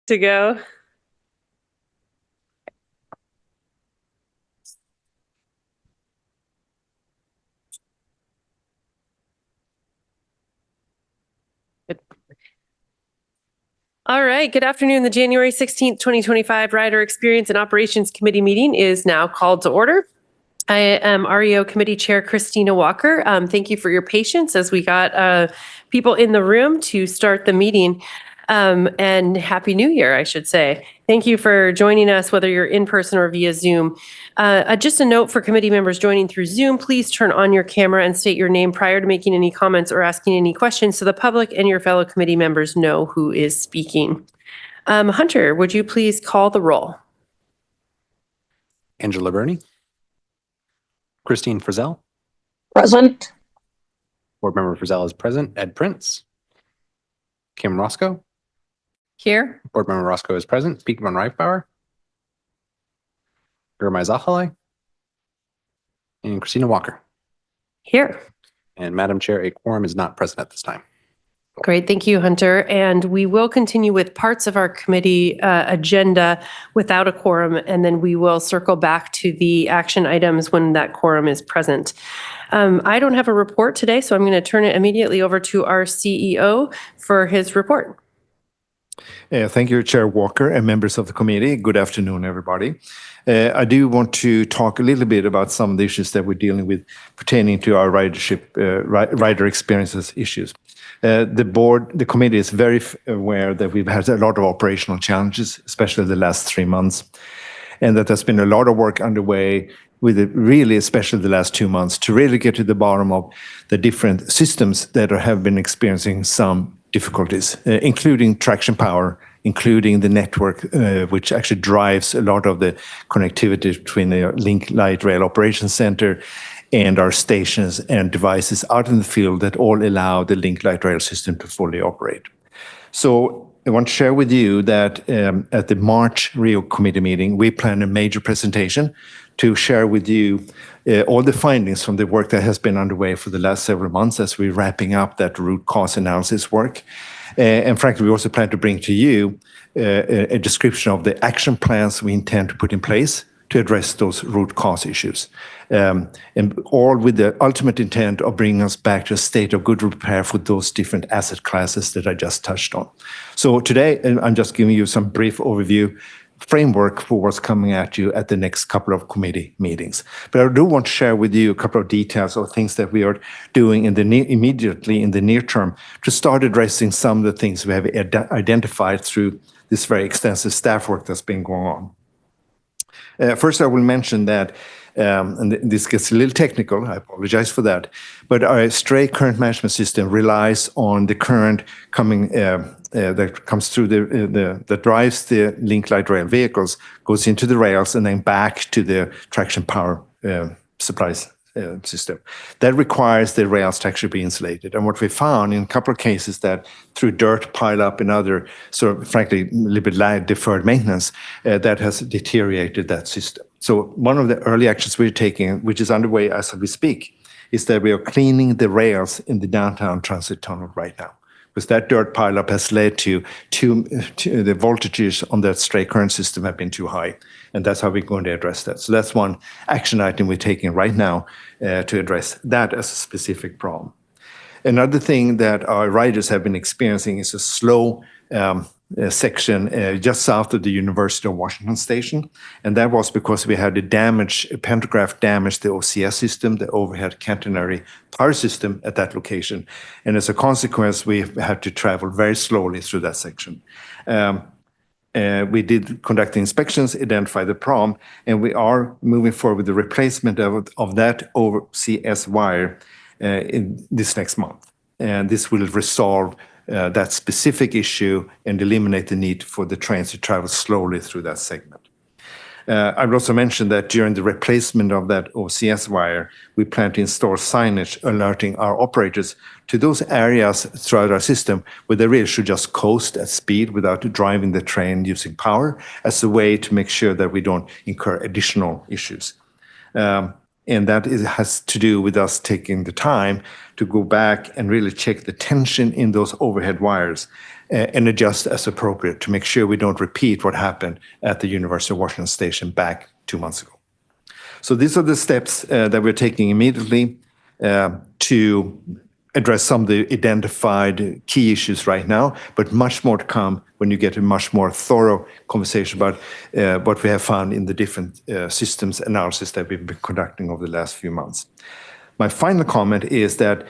To go. Good. All right. Good afternoon. The January 16th, 2025 Rider Experience and Operations Committee meeting is now called to order. I am REO Committee Chair Christina Walker. Thank you for your patience as we got people in the room to start the meeting. And Happy New Year, I should say. Thank you for joining us, whether you're in person or via Zoom. Just a note for committee members joining through Zoom, please turn on your camera and state your name prior to making any comments or asking any questions so the public and your fellow committee members know who is speaking. Hunter, would you please call the roll? Angela Burney. Christine Frizzell. Present. Board Member Frizzell is present. Ed Prince. Kim Roscoe. Here. Board Member Roscoe is present. Speaker von Reifbauer. Gurmai Zahalai. And Christina Walker. Here. And Madam Chair, a quorum is not present at this time. Great. Thank you, Hunter. And we will continue with parts of our committee agenda without a quorum, and then we will circle back to the action items when that quorum is present. I don't have a report today, so I'm going to turn it immediately over to our CEO for his report. Thank you, Chair Walker and members of the committee. Good afternoon, everybody. I do want to talk a little bit about some of the issues that we're dealing with pertaining to our rider experiences issues. The committee is very aware that we've had a lot of operational challenges, especially the last 3 months, and that there's been a lot of work underway with it, really, especially the last 2 months, to really get to the bottom of the different systems that have been experiencing some difficulties, including traction power, including the network, which actually drives a lot of the connectivity between the Link Light Rail Operations Center and our stations and devices out in the field that all allow the Link Light Rail system to fully operate. So I want to share with you that at the March REO committee meeting, we plan a major presentation to share with you all the findings from the work that has been underway for the last several months as we're wrapping up that root cause analysis work. And frankly, we also plan to bring to you a description of the action plans we intend to put in place to address those root cause issues. And all with the ultimate intent of bringing us back to a state of good repair for those different asset classes that I just touched on. So today, I'm just giving you some brief overview framework for what's coming at you at the next couple of committee meetings. But I do want to share with you a couple of details of things that we are doing immediately in the near term to start addressing some of the things we have identified through this very extensive staff work that's been going on. First, I will mention that, and this gets a little technical, I apologize for that, but our Stray current management system relies on the current coming that comes through that drives the Link Light Rail vehicles, goes into the rails, and then back to the traction power supplies system. That requires the rails to actually be insulated. And what we found in a couple of cases that through dirt pile up and other sort of, frankly, a little bit deferred maintenance, that has deteriorated that system. So one of the early actions we're taking, which is underway as we speak, is that we are cleaning the rails in the downtown transit tunnel right now. Because that dirt pileup has led to the voltages on that Stray current system have been too high. And that's how we're going to address that. So that's one action item we're taking right now to address that as a specific problem. Another thing that our riders have been experiencing is a slow section just south of the University of Washington station. And that was because we had a pantograph damage the OCS system, the overhead catenary power system at that location. And as a consequence, we had to travel very slowly through that section. We did conduct inspections, identify the problem, and we are moving forward with the replacement of that OCS wire in this next month. And this will resolve that specific issue and eliminate the need for the trains to travel slowly through that segment. I would also mention that during the replacement of that OCS wire, we plan to install signage alerting our operators to those areas throughout our system where they really should just coast at speed without driving the train using power as a way to make sure that we don't incur additional issues. And that has to do with us taking the time to go back and really check the tension in those overhead wires and adjust as appropriate to make sure we don't repeat what happened at the University of Washington Station back 2 months ago. So these are the steps that we're taking immediately to address some of the identified key issues right now, but much more to come when you get a much more thorough conversation about what we have found in the different systems analysis that we've been conducting over the last few months. My final comment is that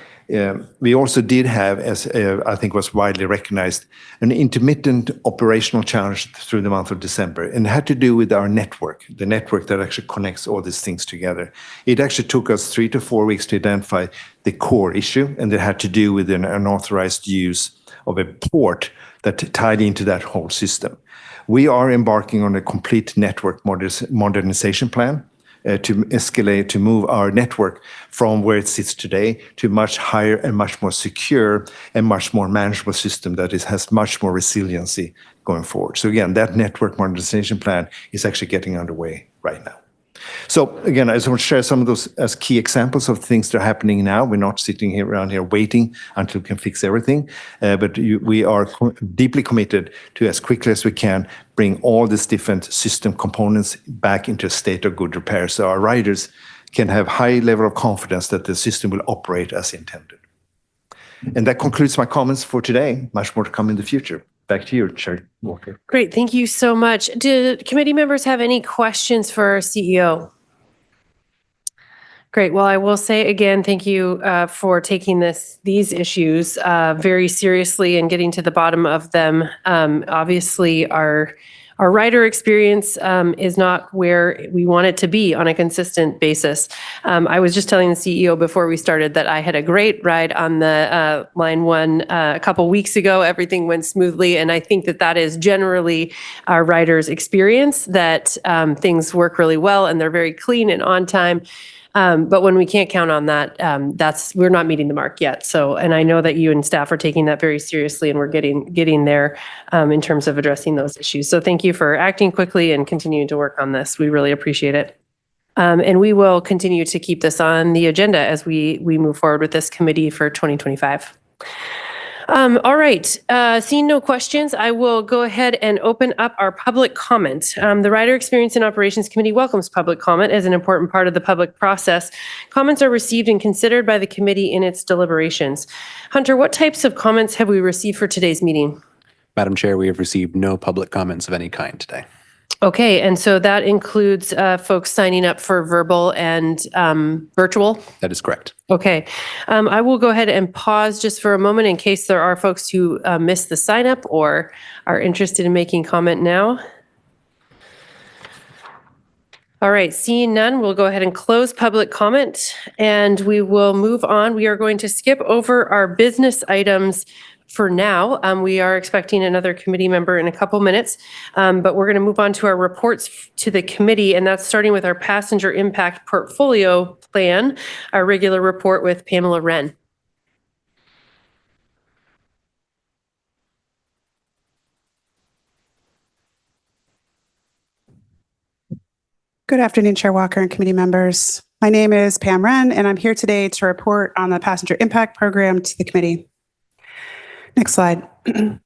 we also did have, as I think was widely recognized, an intermittent operational challenge through the month of December, and it had to do with our network, the network that actually connects all these things together. It actually took us 3 to 4 weeks to identify the core issue, and it had to do with an unauthorized use of a port that tied into that whole system. We are embarking on a complete network modernization plan to move our network from where it sits today to much higher and much more secure and much more manageable system that has much more resiliency going forward. So again, that network modernization plan is actually getting underway right now. So again, I just want to share some of those as key examples of things that are happening now. We're not sitting around here waiting until we can fix everything, but we are deeply committed to, as quickly as we can, bring all these different system components back into a state of good repair so our riders can have high level of confidence that the system will operate as intended. And that concludes my comments for today. Much more to come in the future. Back to you, Chair Walker. Great. Thank you so much. Do committee members have any questions for our CEO? Great. Well, I will say again, thank you for taking these issues very seriously and getting to the bottom of them. Obviously, our rider experience is not where we want it to be on a consistent basis. I was just telling the CEO before we started that I had a great ride on the Line 1 a couple weeks ago. Everything went smoothly, and I think that is generally our riders' experience, that things work really well and they're very clean and on time. But when we can't count on that, we're not meeting the mark yet. So, and I know that you and staff are taking that very seriously, and we're getting there in terms of addressing those issues. So thank you for acting quickly and continuing to work on this. We really appreciate it. And we will continue to keep this on the agenda as we move forward with this committee for 2025. All right. Seeing no questions, I will go ahead and open up our public comment. The Rider Experience and Operations Committee welcomes public comment as an important part of the public process. Comments are received and considered by the committee in its deliberations. Hunter, what types of comments have we received for today's meeting? Madam Chair, we have received no public comments of any kind today. Okay, and so that includes folks signing up for verbal and virtual? That is correct. Okay, I will go ahead and pause just for a moment in case there are folks who missed the sign up or are interested in making comment now. All right, seeing none, we'll go ahead and close public comment and we will move on. We are going to skip over our business items for now. We are expecting another committee member in a couple minutes, but we're going to move on to our reports to the committee, and that's starting with our passenger impact portfolio plan, our regular report with Pamela Wren. Good afternoon, Chair Walker and committee members. My name is Pam Wren, and I'm here today to report on the Passenger Impact Program to the committee. Next slide. The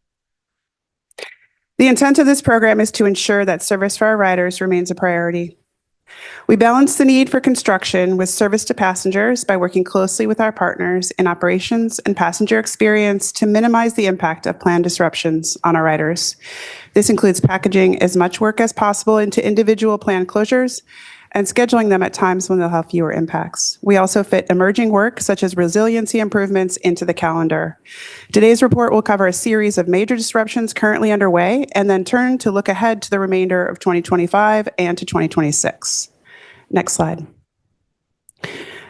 intent of this program is to ensure that service for our riders remains a priority. We balance the need for construction with service to passengers by working closely with our partners in operations and passenger experience to minimize the impact of planned disruptions on our riders. This includes packaging as much work as possible into individual planned closures and scheduling them at times when they'll have fewer impacts. We also fit emerging work, such as resiliency improvements, into the calendar. Today's report will cover a series of major disruptions currently underway, and then turn to look ahead to the remainder of 2025 and to 2026. Next slide.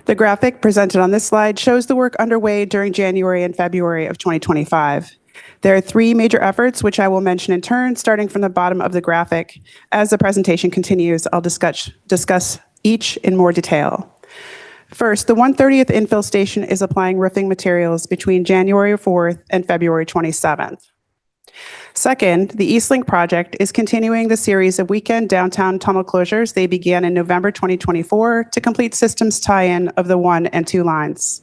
The graphic presented on this slide shows the work underway during January and February of 2025. There are three major efforts, which I will mention in turn, starting from the bottom of the graphic. As the presentation continues, I'll discuss each in more detail. First, the 130th infill station is applying roofing materials between January 4th and February 27th. Second, the Eastlink project is continuing the series of weekend downtown tunnel closures they began in November 2024 to complete systems tie-in of the 1 and 2 lines.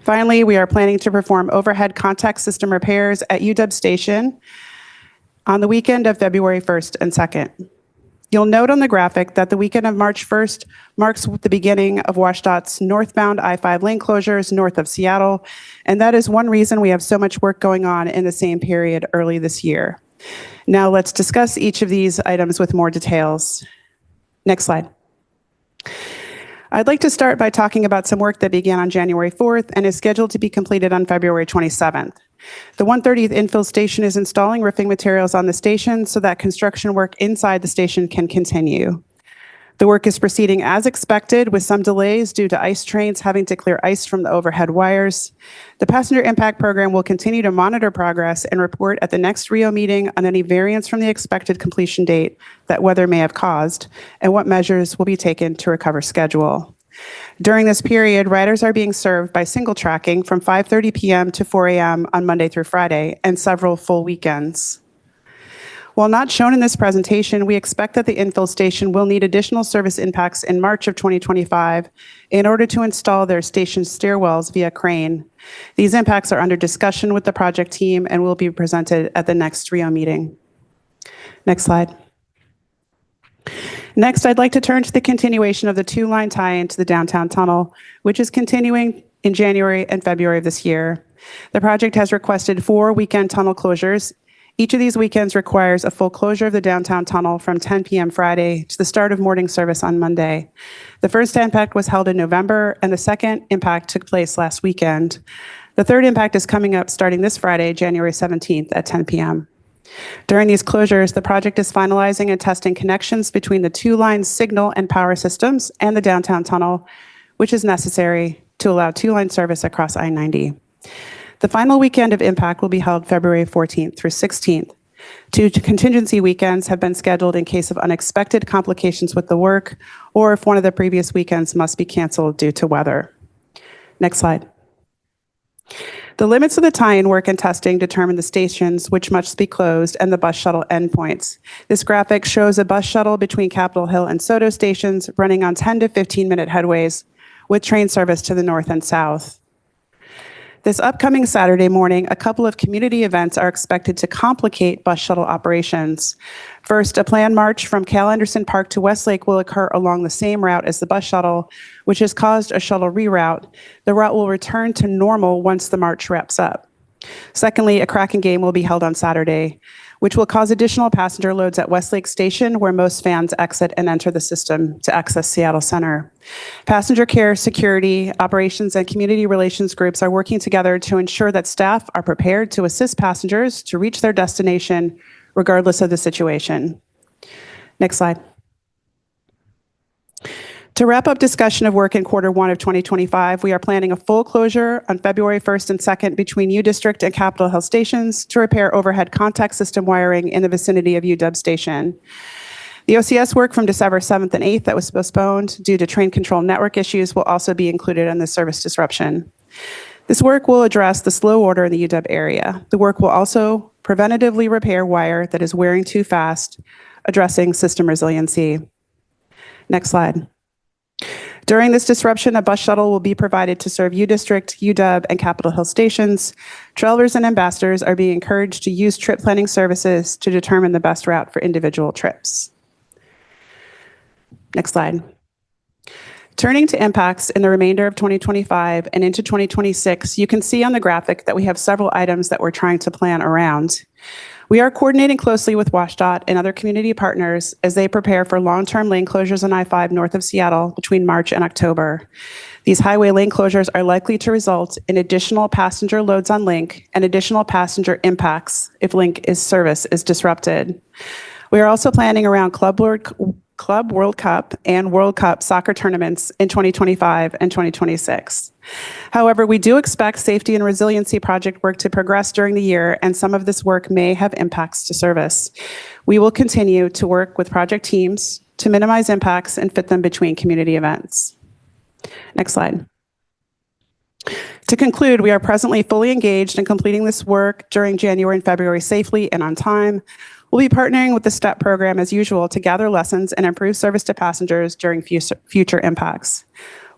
Finally, we are planning to perform overhead contact system repairs at UW Station on the weekend of February 1st and 2nd. You'll note on the graphic that the weekend of March 1st marks the beginning of WashDOT's northbound I-5 lane closures north of Seattle, and that is one reason we have so much work going on in the same period early this year. Now let's discuss each of these items with more details. Next slide. I'd like to start by talking about some work that began on January 4th and is scheduled to be completed on February 27th. The 130th infill station is installing roofing materials on the station so that construction work inside the station can continue. The work is proceeding as expected with some delays due to ice trains having to clear ice from the overhead wires. The Passenger Impact Program will continue to monitor progress and report at the next RIO meeting on any variance from the expected completion date that weather may have caused and what measures will be taken to recover schedule. During this period, riders are being served by single tracking from 5:30 p.m. to 4 a.m. on Monday through Friday and several full weekends. While not shown in this presentation, we expect that the infill station will need additional service impacts in March of 2025 in order to install their station stairwells via crane. These impacts are under discussion with the project team and will be presented at the next RIO meeting. Next slide. Next, I'd like to turn to the continuation of the two-line tie-in to the downtown tunnel, which is continuing in January and February of this year. The project has requested 4 weekend tunnel closures. Each of these weekends requires a full closure of the downtown tunnel from 10 p.m. Friday to the start of morning service on Monday. The first impact was held in November, and the second impact took place last weekend. The third impact is coming up starting this Friday, January 17th at 10 p.m. During these closures, the project is finalizing and testing connections between the two-line signal and power systems and the downtown tunnel, which is necessary to allow two-line service across I-90. The final weekend of impact will be held February 14th through 16th. 2 contingency weekends have been scheduled in case of unexpected complications with the work or if one of the previous weekends must be canceled due to weather. Next slide. The limits of the tie-in work and testing determine the stations which must be closed and the bus shuttle endpoints. This graphic shows a bus shuttle between Capitol Hill and SoDo stations running on 10 to 15-minute headways with train service to the north and south. This upcoming Saturday morning, a couple of community events are expected to complicate bus shuttle operations. First, a planned march from Cal Anderson Park to Westlake will occur along the same route as the bus shuttle, which has caused a shuttle reroute. The route will return to normal once the march wraps up. Secondly, a Kraken game will be held on Saturday, which will cause additional passenger loads at Westlake Station, where most fans exit and enter the system to access Seattle Center. Passenger care, security, operations, and community relations groups are working together to ensure that staff are prepared to assist passengers to reach their destination, regardless of the situation. Next slide. To wrap up discussion of work in Q1 of 2025, we are planning a full closure on February 1st and 2nd between U District and Capitol Hill stations to repair overhead contact system wiring in the vicinity of UW Station. The OCS work from December 7th and 8th that was postponed due to train control network issues will also be included in the service disruption. This work will address the slow order in the UW area. The work will also preventatively repair wire that is wearing too fast, addressing system resiliency. Next slide. During this disruption, a bus shuttle will be provided to serve U District, UW, and Capitol Hill stations. Travelers and ambassadors are being encouraged to use trip planning services to determine the best route for individual trips. Next slide. Turning to impacts in the remainder of 2025 and into 2026, you can see on the graphic that we have several items that we're trying to plan around. We are coordinating closely with WashDOT and other community partners as they prepare for long-term lane closures on I-5 north of Seattle between March and October. These highway lane closures are likely to result in additional passenger loads on Link and additional passenger impacts if Link service is disrupted. We are also planning around Club World Cup and World Cup soccer tournaments in 2025 and 2026. However, we do expect safety and resiliency project work to progress during the year, and some of this work may have impacts to service. We will continue to work with project teams to minimize impacts and fit them between community events. Next slide. To conclude, we are presently fully engaged in completing this work during January and February safely and on time. We'll be partnering with the STEP program as usual to gather lessons and improve service to passengers during future impacts.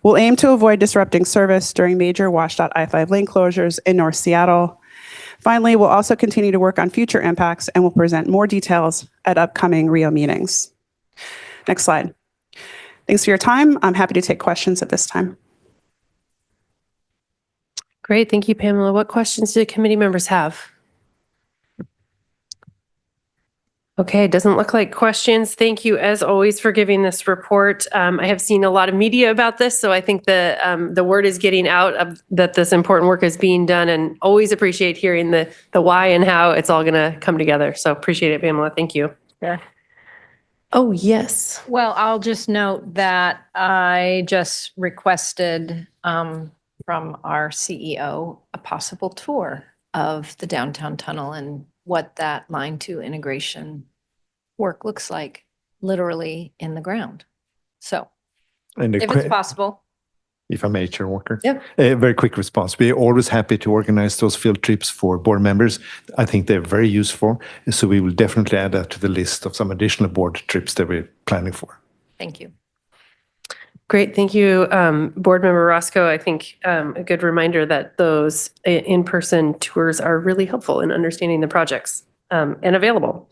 We'll aim to avoid disrupting service during major WashDOT I-5 lane closures in North Seattle. Finally, we'll also continue to work on future impacts and will present more details at upcoming RIO meetings. Next slide. Thanks for your time. I'm happy to take questions at this time. Great. Thank you, Pamela. What questions do committee members have? Okay, it doesn't look like questions. Thank you, as always, for giving this report. I have seen a lot of media about this, so I think the word is getting out of that this important work is being done, and always appreciate hearing the why and how it's all going to come together. So appreciate it, Pamela. Thank you. Sure. Oh, yes. Well, I'll just note that I just requested from our CEO a possible tour of the downtown tunnel and what that line 2 integration work looks like, literally in the ground. So And if it's possible. if I may, Chair Walker. Yeah. A very quick response. We're always happy to organize those field trips for board members. I think they're very useful. And so we will definitely add that to the list of some additional board trips that we're planning for. Thank you. Great. Thank you, Board Member Roscoe. I think a good reminder that those in-person tours are really helpful in understanding the projects and available.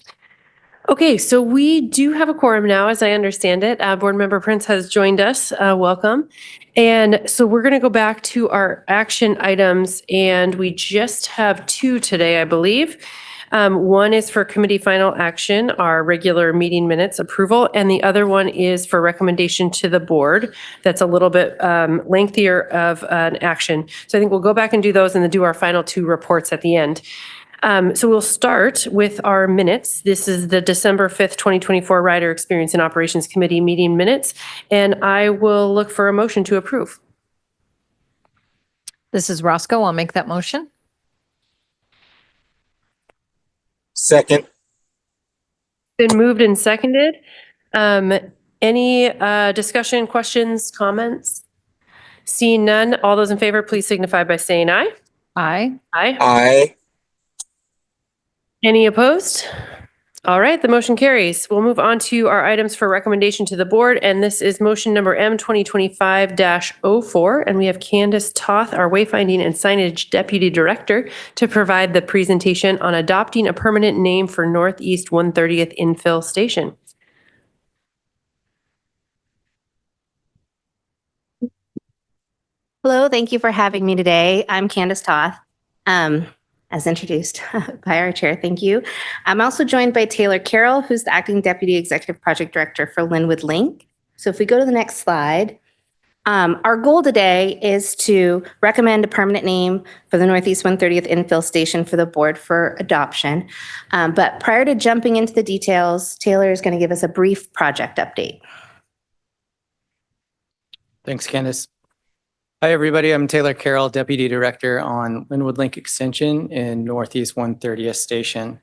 Okay, so we do have a quorum now, as I understand it. Board Member Prince has joined us. Welcome. And so we're going to go back to our action items, and we just have 2 today, I believe. One is for committee final action, our regular meeting minutes approval, and the other one is for recommendation to the board. That's a little bit lengthier of an action. So I think we'll go back and do those and then do our final 2 reports at the end. So we'll start with our minutes. This is the December 5th, 2024 Rider Experience and Operations Committee meeting minutes, and I will look for a motion to approve. This is Roscoe. I'll make that motion. Second. Been moved and seconded. Any discussion, questions, comments? Seeing none, all those in favor, please signify by saying aye. Aye. Aye. Aye. Any opposed? All right, the motion carries. We'll move on to our items for recommendation to the board, and this is motion number M 2025-04, and we have Candace Toth, our Wayfinding and Signage Deputy Director, to provide the presentation on adopting a permanent name for Northeast 130th Infill Station. Hello, thank you for having me today. I'm Candace Toth, as introduced by our chair, thank you. I'm also joined by Taylor Carroll, who's the Acting Deputy Executive Project Director for Linwood Link. So if we go to the next slide, our goal today is to recommend a permanent name for the Northeast 130th Infill Station for the board for adoption. But prior to jumping into the details, Taylor is going to give us a brief project update. Thanks, Candace. Hi, everybody. I'm Taylor Carroll, Deputy Director on Linwood Link Extension in Northeast 130th Station.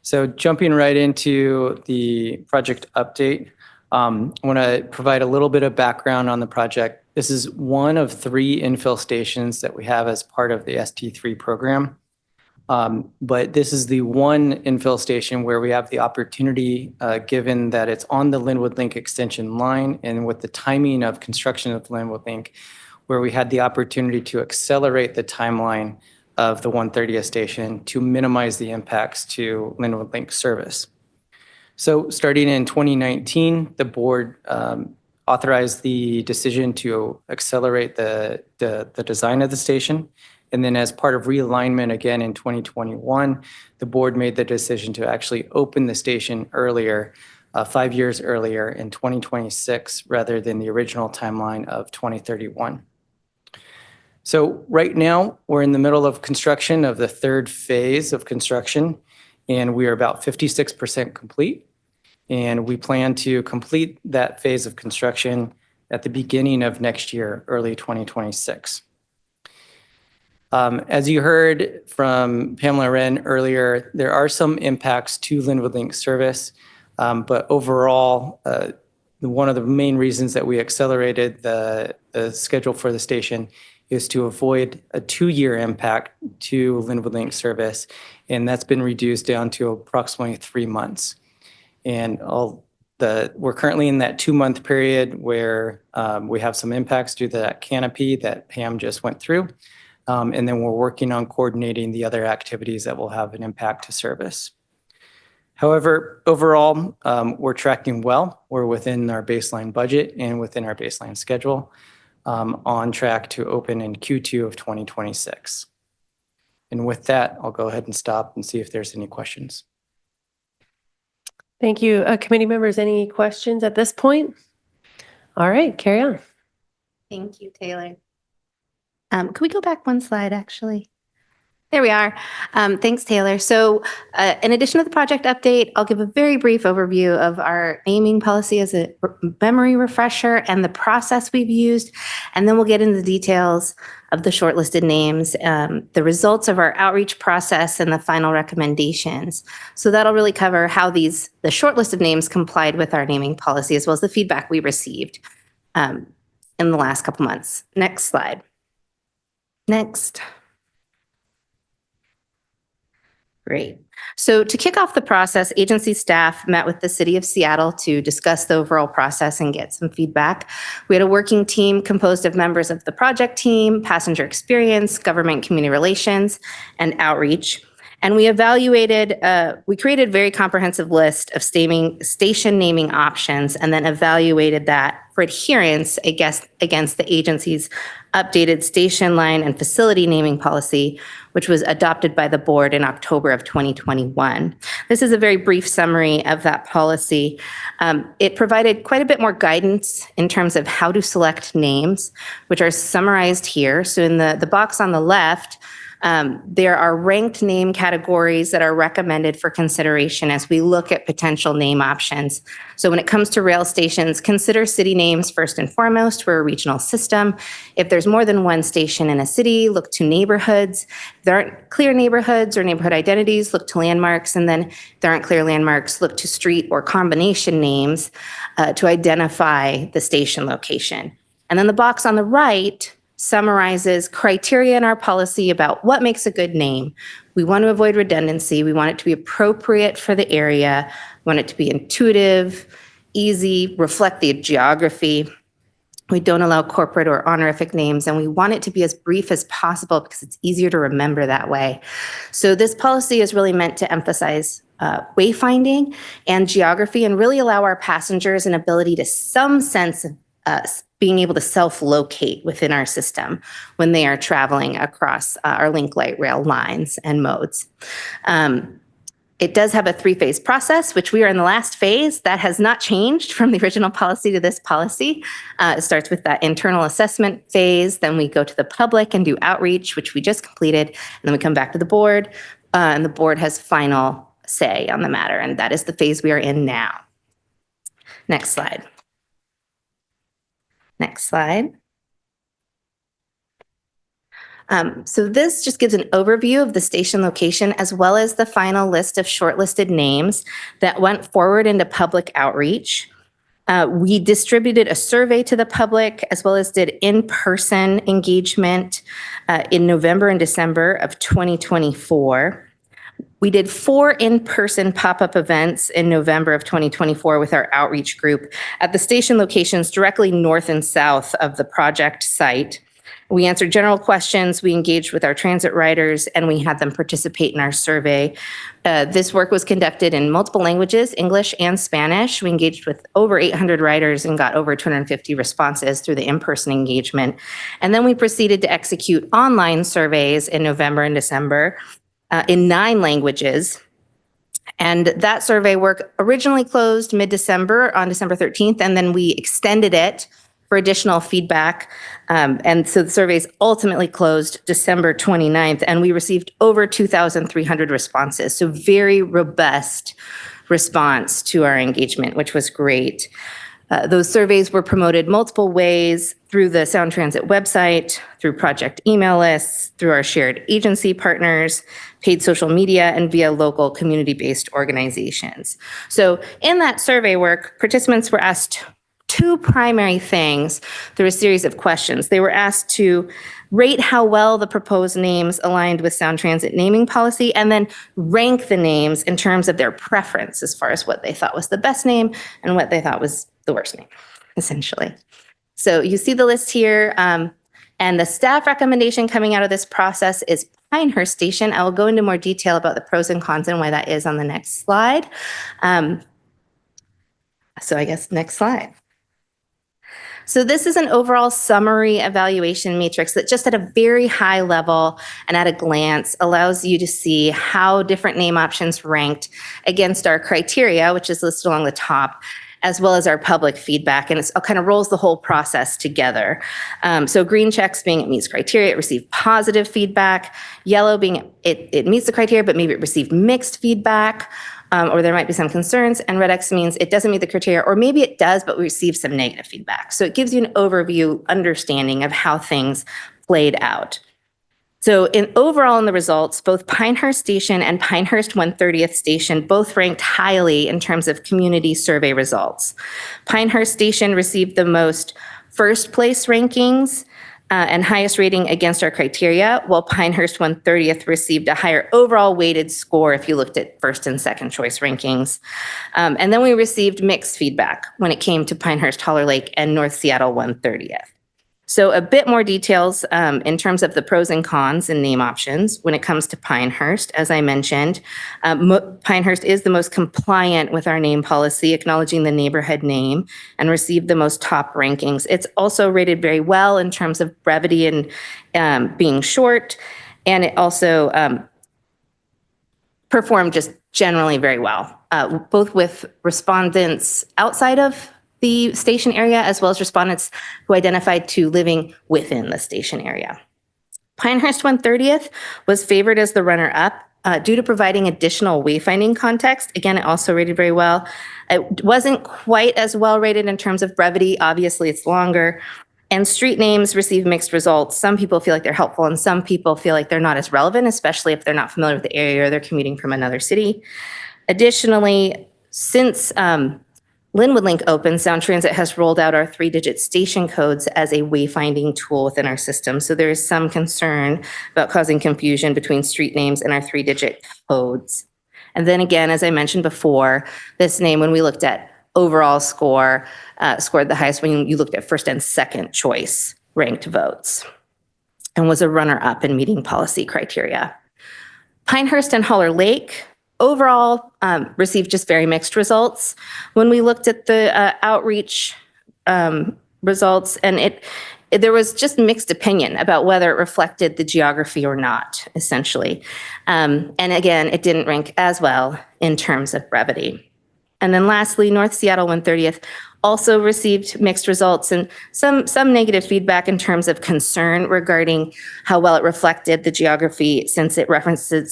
So jumping right into the project update, I want to provide a little bit of background on the project. This is one of 3 infill stations that we have as part of the ST3 program. But this is the one infill station where we have the opportunity, given that it's on the Linwood Link Extension line and with the timing of construction of Linwood Link, where we had the opportunity to accelerate the timeline of the 130th station to minimize the impacts to Linwood Link service. So starting in 2019, the board authorized the decision to accelerate the design of the station. And then as part of realignment again in 2021, the board made the decision to actually open the station earlier, 5 years earlier in 2026, rather than the original timeline of 2031. So right now, we're in the middle of construction of the 3rd phase of construction, and we are about 56% complete. And we plan to complete that phase of construction at the beginning of next year, early 2026. As you heard from Pamela Wren earlier, there are some impacts to Linwood Link service, but overall, one of the main reasons that we accelerated the schedule for the station is to avoid a 2-year impact to Linwood Link service, and that's been reduced down to approximately 3 months. And we're currently in that 2-month period where we have some impacts due to that canopy that Pam just went through. And then we're working on coordinating the other activities that will have an impact to service. However, overall, we're tracking well. We're within our baseline budget and within our baseline schedule, on track to open in Q2 of 2026. And with that, I'll go ahead and stop and see if there's any questions. Thank you. Committee members, any questions at this point? All right, carry on. Thank you, Taylor. Could we go back one slide, actually? There we are. Thanks, Taylor. So in addition to the project update, I'll give a very brief overview of our naming policy as a memory refresher and the process we've used. And then we'll get into the details of the shortlisted names, the results of our outreach process, and the final recommendations. So that'll really cover how the shortlisted names complied with our naming policy, as well as the feedback we received in the last couple months. Next slide. Next. Great. So to kick off the process, agency staff met with the City of Seattle to discuss the overall process and get some feedback. We had a working team composed of members of the project team, passenger experience, government community relations, and outreach. And we created a very comprehensive list of station naming options and then evaluated that for adherence against the agency's updated station line and facility naming policy, which was adopted by the board in October of 2021. This is a very brief summary of that policy. It provided quite a bit more guidance in terms of how to select names, which are summarized here. So in the box on the left, there are ranked name categories that are recommended for consideration as we look at potential name options. So when it comes to rail stations, consider city names first and foremost. We're a regional system. If there's more than one station in a city, look to neighborhoods. If there aren't clear neighborhoods or neighborhood identities, look to landmarks. And then if there aren't clear landmarks, look to street or combination names to identify the station location. And then the box on the right summarizes criteria in our policy about what makes a good name. We want to avoid redundancy. We want it to be appropriate for the area. We want it to be intuitive, easy, reflect the geography. We don't allow corporate or honorific names, and we want it to be as brief as possible because it's easier to remember that way. So this policy is really meant to emphasize wayfinding and geography and really allow our passengers an ability to some sense of being able to self-locate within our system when they are traveling across our Link Light Rail lines and modes. It does have a 3-phase process, which we are in the last phase. That has not changed from the original policy to this policy. It starts with that internal assessment phase. Then we go to the public and do outreach, which we just completed. And then we come back to the board, and the board has final say on the matter. And that is the phase we are in now. Next slide. Next slide. So this just gives an overview of the station location as well as the final list of shortlisted names that went forward into public outreach. We distributed a survey to the public as well as did in-person engagement in November and December of 2024. We did 4 in-person pop-up events in November of 2024 with our outreach group at the station locations directly north and south of the project site. We answered general questions, we engaged with our transit riders, and we had them participate in our survey. This work was conducted in multiple languages, English and Spanish. We engaged with over 800 riders and got over 250 responses through the in-person engagement. And then we proceeded to execute online surveys in November and December in 9 languages. And that survey work originally closed mid-December on December 13th, and then we extended it for additional feedback. And so the surveys ultimately closed December 29th, and we received over 2,300 responses. So very robust response to our engagement, which was great. Those surveys were promoted multiple ways through the Sound Transit website, through project email lists, through our shared agency partners, paid social media, and via local community-based organizations. So in that survey work, participants were asked two primary things through a series of questions. They were asked to rate how well the proposed names aligned with Sound Transit naming policy, and then rank the names in terms of their preference as far as what they thought was the best name and what they thought was the worst name, essentially. So you see the list here, and the staff recommendation coming out of this process is Pinehurst Station. I will go into more detail about the pros and cons and why that is on the next slide. So I guess next slide. So this is an overall summary evaluation matrix that just at a very high level and at a glance allows you to see how different name options ranked against our criteria, which is listed along the top, as well as our public feedback. And it kind of rolls the whole process together. So green checks being it meets criteria, it received positive feedback. Yellow being it meets the criteria, but maybe it received mixed feedback. Or there might be some concerns, and red X means it doesn't meet the criteria, or maybe it does, but we received some negative feedback. So it gives you an overview understanding of how things played out. So overall in the results, both Pinehurst Station and Pinehurst 130th Station both ranked highly in terms of community survey results. Pinehurst Station received the most first place rankings and highest rating against our criteria, while Pinehurst 130th received a higher overall weighted score if you looked at first and second choice rankings. And then we received mixed feedback when it came to Pinehurst Holler Lake and North Seattle 130th. So a bit more details in terms of the pros and cons and name options when it comes to Pinehurst. As I mentioned, Pinehurst is the most compliant with our name policy, acknowledging the neighborhood name, and received the most top rankings. It's also rated very well in terms of brevity and being short, and it also performed just generally very well, both with respondents outside of the station area, as well as respondents who identified to living within the station area. Pinehurst 130th was favored as the runner-up due to providing additional wayfinding context. Again, it also rated very well. It wasn't quite as well rated in terms of brevity. Obviously, it's longer. And street names received mixed results. Some people feel like they're helpful, and some people feel like they're not as relevant, especially if they're not familiar with the area or they're commuting from another city. Additionally, since Linwood Link opened, Sound Transit has rolled out our 3-digit station codes as a wayfinding tool within our system. So there is some concern about causing confusion between street names and our 3-digit codes. And then again, as I mentioned before, this name, when we looked at overall score, scored the highest when you looked at first and second choice ranked votes, and was a runner-up in meeting policy criteria. Pinehurst and Holler Lake overall received just very mixed results. When we looked at the outreach results, and there was just mixed opinion about whether it reflected the geography or not, essentially. And again, it didn't rank as well in terms of brevity. And then lastly, North Seattle 130th also received mixed results and some negative feedback in terms of concern regarding how well it reflected the geography, since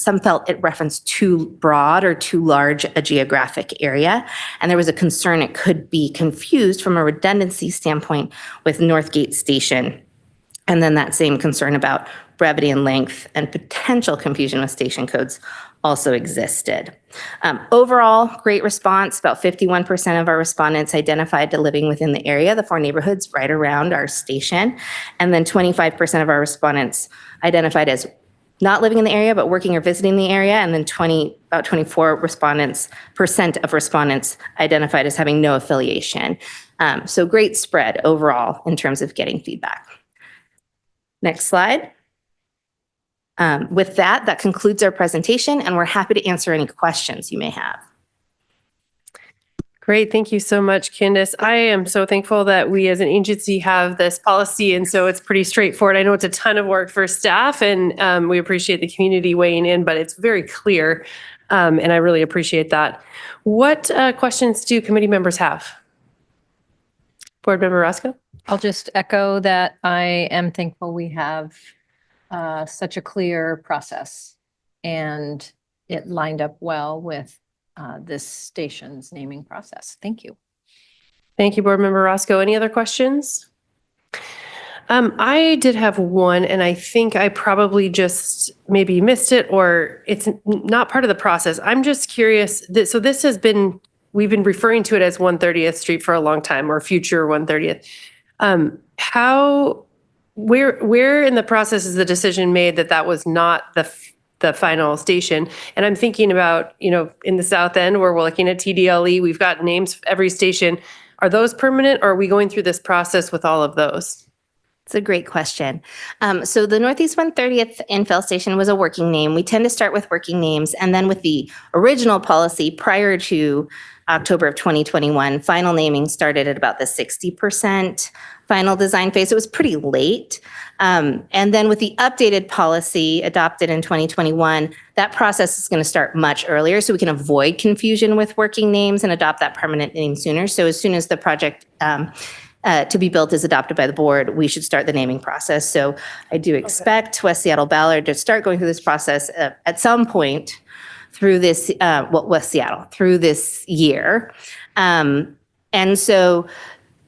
some felt it referenced too broad or too large a geographic area. And there was a concern it could be confused from a redundancy standpoint with Northgate Station. And then that same concern about brevity and length and potential confusion with station codes also existed. Overall, great response. About 51% of our respondents identified to living within the area, the 4 neighborhoods right around our station. And then 25% of our respondents identified as not living in the area, but working or visiting the area. And then about 24% of respondents identified as having no affiliation. So great spread overall in terms of getting feedback. Next slide. With that concludes our presentation, and we're happy to answer any questions you may have. Great. Thank you so much, Candace. I am so thankful that we as an agency have this policy, and so it's pretty straightforward. I know it's a ton of work for staff, and we appreciate the community weighing in, but it's very clear, and I really appreciate that. What questions do committee members have? Board Member Roscoe? I'll just echo that I am thankful we have such a clear process, and it lined up well with this station's naming process. Thank you. Thank you, Board Member Roscoe. Any other questions? I did have one, and I think I probably just maybe missed it, or it's not part of the process. I'm just curious. So this has been we've been referring to it as 130th Street for a long time, or future 130th. Where in the process is the decision made that that was not the final station? And I'm thinking about, in the south end where we're looking at TDLE, we've got names for every station. Are those permanent, or are we going through this process with all of those? It's a great question. So the Northeast 130th infill station was a working name. We tend to start with working names. And then with the original policy prior to October of 2021, final naming started at about the 60% final design phase. It was pretty late. And then with the updated policy adopted in 2021, that process is going to start much earlier so we can avoid confusion with working names and adopt that permanent name sooner. So as soon as the project to be built is adopted by the board, we should start the naming process. So I do expect West Seattle Ballard to start going through this process at some point through this, West Seattle, through this year. And so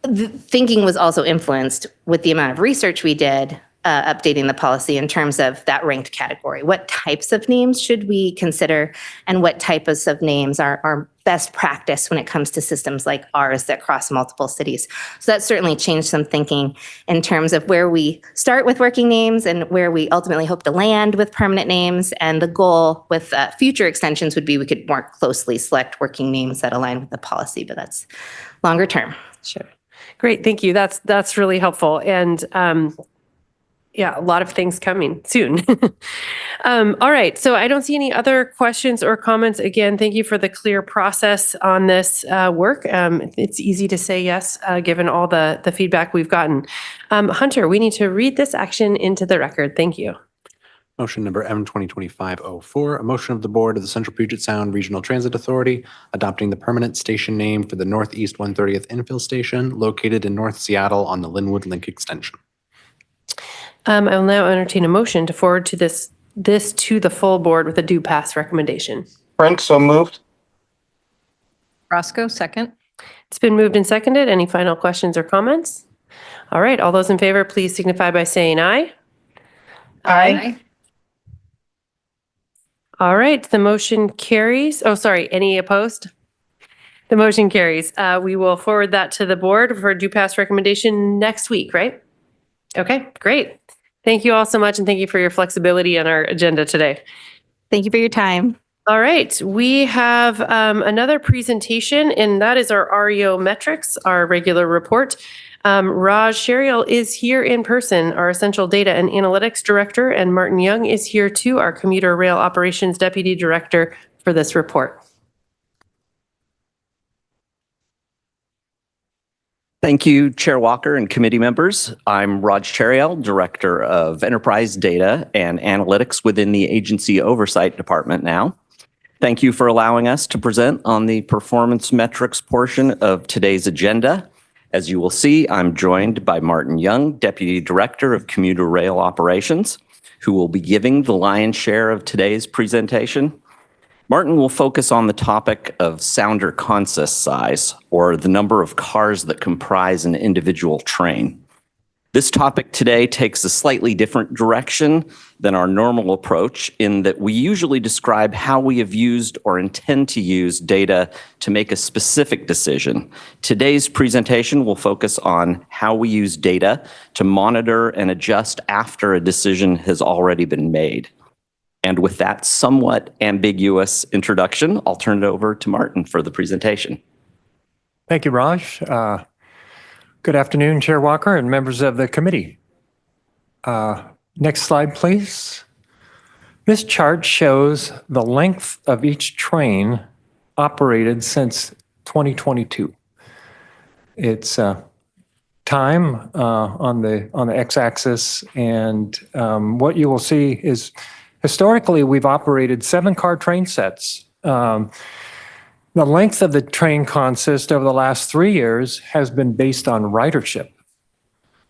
the thinking was also influenced with the amount of research we did updating the policy in terms of that ranked category. What types of names should we consider, and what types of names are best practice when it comes to systems like ours that cross multiple cities? So that certainly changed some thinking in terms of where we start with working names and where we ultimately hope to land with permanent names. And the goal with future extensions would be we could more closely select working names that align with the policy, but that's longer term. Sure. Great. Thank you. That's really helpful. And yeah, a lot of things coming soon. All right. So I don't see any other questions or comments. Again, thank you for the clear process on this work. It's easy to say yes, given all the feedback we've gotten. Hunter, we need to read this action into the record. Thank you. Motion number M 2025-04, a motion of the Board of the Central Puget Sound Regional Transit Authority adopting the permanent station name for the Northeast 130th infill station located in North Seattle on the Linwood Link extension. I will now entertain a motion to forward to this to the full board with a due pass recommendation. Prince, so moved. Roscoe, second. It's been moved and seconded. Any final questions or comments? All right. All those in favor, please signify by saying aye. Aye. All right. The motion carries. Oh, sorry. Any opposed? The motion carries. We will forward that to the board for a due pass recommendation next week, right? Okay, great. Thank you all so much, and thank you for your flexibility on our agenda today. Thank you for your time. All right, we have another presentation, and that is our REO metrics, our regular report. Raj Sherial is here in person, our Essential Data and Analytics Director, and Martin Young is here too, our Commuter Rail Operations Deputy Director, for this report. Thank you, Chair Walker and committee members. I'm Raj Cheriel, Director of Enterprise Data and Analytics within the Agency Oversight Department now. Thank you for allowing us to present on the performance metrics portion of today's agenda. As you will see, I'm joined by Martin Young, Deputy Director of Commuter Rail Operations, who will be giving the lion's share of today's presentation. Martin will focus on the topic of sounder consist size, or the number of cars that comprise an individual train. This topic today takes a slightly different direction than our normal approach in that we usually describe how we have used or intend to use data to make a specific decision. Today's presentation will focus on how we use data to monitor and adjust after a decision has already been made. And with that somewhat ambiguous introduction, I'll turn it over to Martin for the presentation. Thank you, Raj. Good afternoon, Chair Walker and members of the committee. Next slide, please. This chart shows the length of each train operated since 2022. It's time on the x-axis, and what you will see is historically, we've operated 7-car train sets. The length of the train consist over the last 3 years has been based on ridership.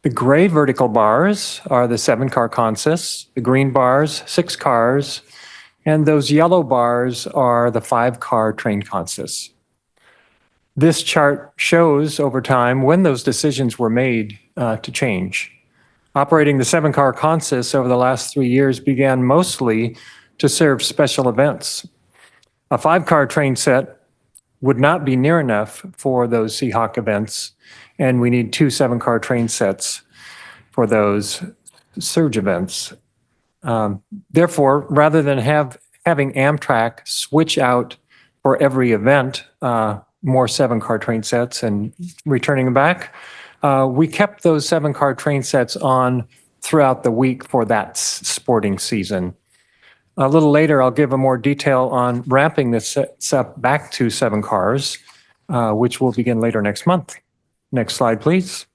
The gray vertical bars are the 7-car consists, the green bars, 6 cars, and those yellow bars are the 5-car train consists. This chart shows over time when those decisions were made to change. Operating the 7-car consists over the last 3 years began mostly to serve special events. A 5-car train set would not be near enough for those Seahawk events, and we need 2 7-car train sets for those surge events. Therefore, rather than having Amtrak switch out for every event, more 7-car train sets and returning them back, we kept those 7-car train sets on throughout the week for that sporting season. A little later, I'll give a more detail on ramping this sets up back to 7 cars, which will begin later next month. Next slide, please.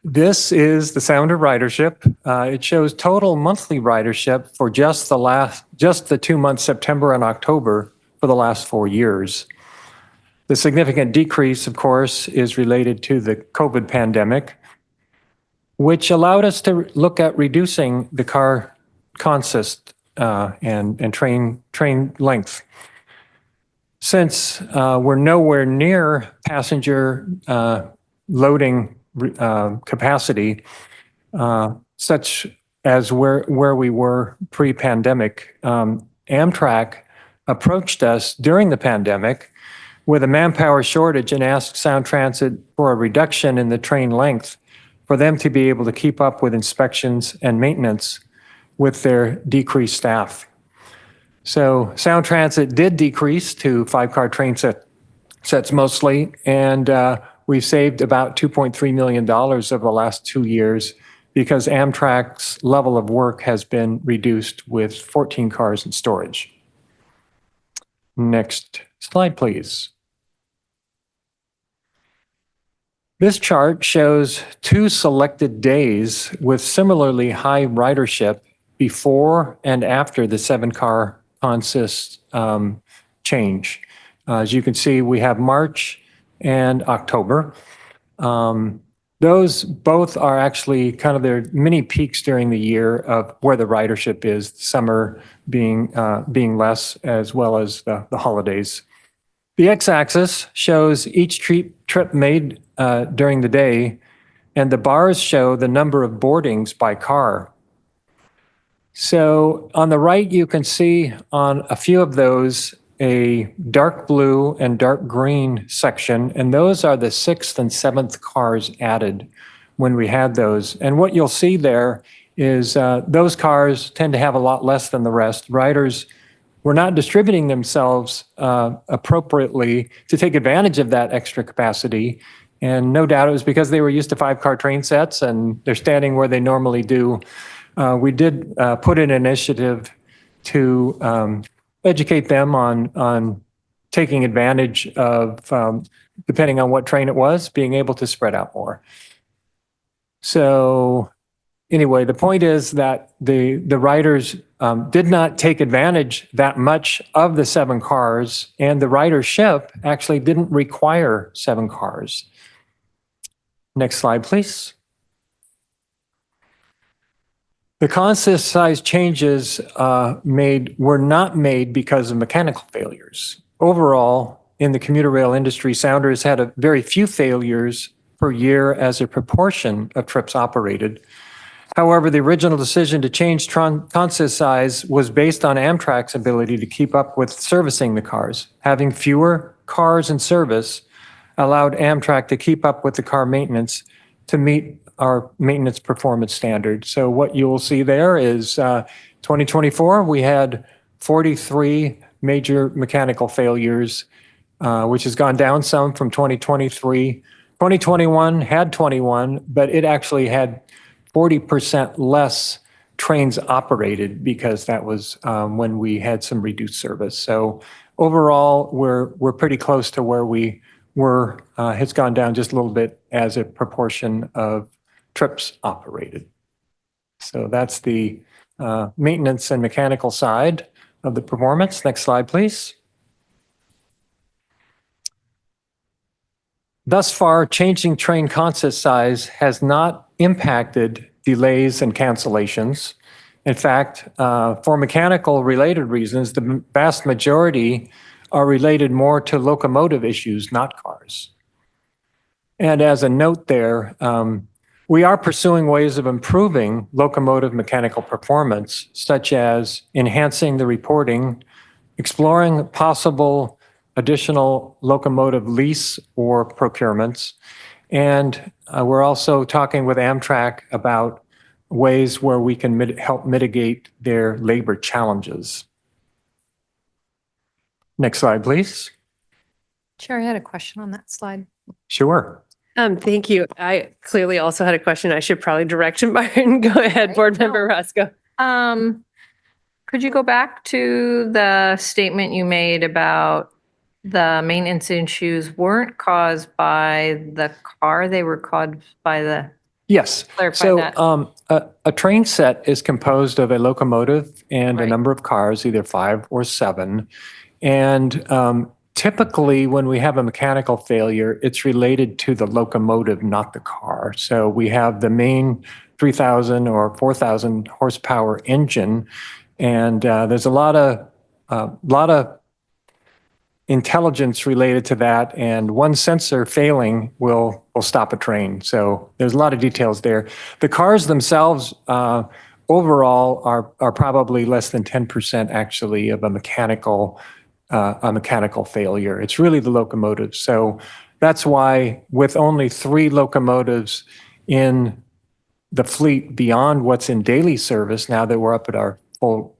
This is the Sounder ridership. It shows total monthly ridership for just the 2 months, September and October, for the last 4 years. The significant decrease, of course, is related to the COVID pandemic, which allowed us to look at reducing the car consist and train length. Since we're nowhere near passenger loading capacity, such as where we were pre-pandemic, Amtrak approached us during the pandemic with a manpower shortage and asked Sound Transit for a reduction in the train length for them to be able to keep up with inspections and maintenance with their decreased staff. So Sound Transit did decrease to 5-car train sets mostly, and we've saved about $2.3 million over the last 2 years because Amtrak's level of work has been reduced with 14 cars in storage. Next slide, please. This chart shows 2 selected days with similarly high ridership before and after the 7-car consist change. As you can see, we have March and October. Those both are actually kind of their mini peaks during the year of where the ridership is, summer being less, as well as the holidays. The x-axis shows each trip made during the day, and the bars show the number of boardings by car. So on the right, you can see on a few of those a dark blue and dark green section, and those are the 6th and 7th cars added when we had those. And what you'll see there is those cars tend to have a lot less than the rest. Riders were not distributing themselves appropriately to take advantage of that extra capacity. And no doubt it was because they were used to 5-car train sets and they're standing where they normally do. We did put in an initiative to educate them on taking advantage of, depending on what train it was, being able to spread out more. So anyway, the point is that the riders did not take advantage that much of the 7 cars, and the ridership actually didn't require 7 cars. Next slide, please. The consist size changes were not made because of mechanical failures. Overall, in the commuter rail industry, Sounder has had a very few failures per year as a proportion of trips operated. However, the original decision to change consist size was based on Amtrak's ability to keep up with servicing the cars. Having fewer cars in service allowed Amtrak to keep up with the car maintenance to meet our maintenance performance standard. So what you will see there is 2024, we had 43 major mechanical failures, which has gone down some from 2023. 2021 had 21, but it actually had 40% less trains operated because that was when we had some reduced service. So overall, we're pretty close to where we were. It's gone down just a little bit as a proportion of trips operated. So that's the maintenance and mechanical side of the performance. Next slide, please. Thus far, changing train consist size has not impacted delays and cancellations. In fact, for mechanical related reasons, the vast majority are related more to locomotive issues, not cars. And as a note there, we are pursuing ways of improving locomotive mechanical performance, such as enhancing the reporting, exploring possible additional locomotive lease or procurements. And we're also talking with Amtrak about ways where we can help mitigate their labor challenges. Next slide, please. Chair, I had a question on that slide. Sure. Thank you. I clearly also had a question. I should probably direct to Martin. Go ahead, Right? Board No. Member Roscoe. Could you go back to the statement you made about the maintenance issues weren't caused by the car, they were caused by the, Yes. clarify So that. a train set is composed of a locomotive and a Right. number of cars, either 5 or 7. And typically, when we have a mechanical failure, it's related to the locomotive, not the car. So we have the main 3,000 or 4,000 horsepower engine, and there's a lot of intelligence related to that, and one sensor failing will stop a train. So there's a lot of details there. The cars themselves overall are probably less than 10% actually of a mechanical failure. It's really the locomotives. So that's why with only 3 locomotives in the fleet beyond what's in daily service, now that we're up at our full